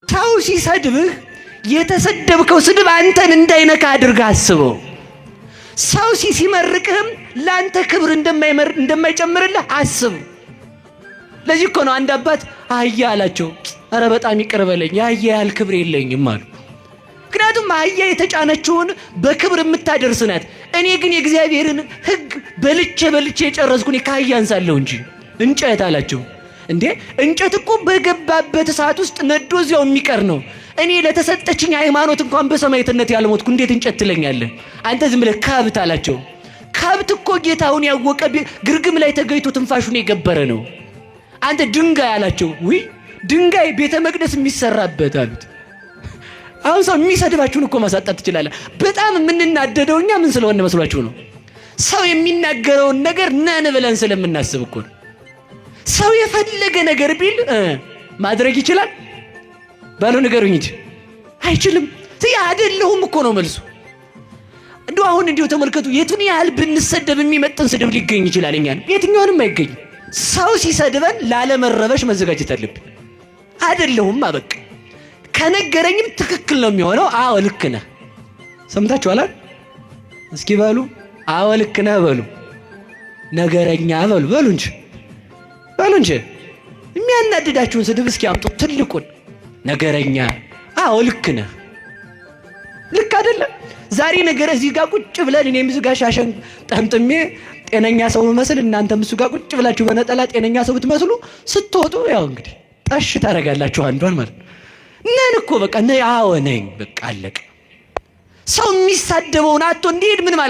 ሰው ሲሰድብህ የተሰደብከው ስድብ አንተን እንዳይነካ አድርገህ አስበው። ሰው ሲመርቅህም ላንተ ክብር እንደማይጨምርልህ አስብ። ለዚህ እኮ ነው አንድ አባት አህያ አላቸው፣ ኧረ በጣም ይቅር በለኝ የአህያ ያህል ክብር የለኝም አሉ። ምክንያቱም አህያ የተጫነችውን በክብር የምታደርስ ናት። እኔ ግን የእግዚአብሔርን ሕግ በልቼ የጨረስኩኝ ከአህያ አንሳለሁ እንጂ እንጨት አላቸው። እንዴ እንጨት እኮ በገባበት እሳት ውስጥ ነዶ እዚያው የሚቀር ነው። እኔ ለተሰጠችኝ ሃይማኖት እንኳን በሰማዕትነት ያልሞትኩ እንዴት እንጨት ትለኛለህ? አንተ ዝም ብለህ ከብት አላቸው። ከብት እኮ ጌታውን ያወቀ ግርግም ላይ ተገይቶ ትንፋሹን የገበረ ነው። አንተ ድንጋይ አላቸው። ውይ ድንጋይ ቤተ መቅደስ የሚሰራበት አሉት። አሁን ሰው የሚሰድባችሁን እኮ ማሳጣት ትችላለህ። በጣም የምንናደደው እኛ ምን ስለሆነ መስሏችሁ ነው? ሰው የሚናገረውን ነገር ነን ብለን ስለምናስብ እኮ ነው። ሰው የፈለገ ነገር ቢል ማድረግ ይችላል ባሉ ንገሩኝ እንጂ አይችልም። አይደለሁም እኮ ነው መልሱ። እንደው አሁን እንዲሁ ተመልከቱ፣ የቱን ያህል ብንሰደብ የሚመጥን ስድብ ሊገኝ ይችላል? እኛን የትኛውንም አይገኝም። ሰው ሲሰድበን ላለመረበሽ መዘጋጀት አለብን። አይደለሁም አበቃ ከነገረኝም ትክክል ነው የሚሆነው። አዎ ልክ ነህ። ሰምታችኋል? እስኪ በሉ አዎ ልክ ነህ በሉ፣ ነገረኛ በሉ እንጂ የሚያናድዳችሁን ስድብ እስኪ አምጡት። ትልቁን ነገረኛ፣ አዎ ልክ ነህ። ልክ አይደለም? ዛሬ ነገር እዚህ ጋር ቁጭ ብለን እኔም እዚህ ጋር ሻሸን ጠምጥሜ ጤነኛ ሰው መስል እናንተም እሱ ጋር ቁጭ ብላችሁ በነጠላ ጤነኛ ሰው ብትመስሉ ስትወጡ ያው እንግዲህ ጠሽ ታደርጋላችሁ አንዷን ማለት ነን እኮ በቃ አዎ ነኝ በቃ አለቀ። ሰው የሚሳደበውን አጥቶ እንዲሄድ ምን ማለት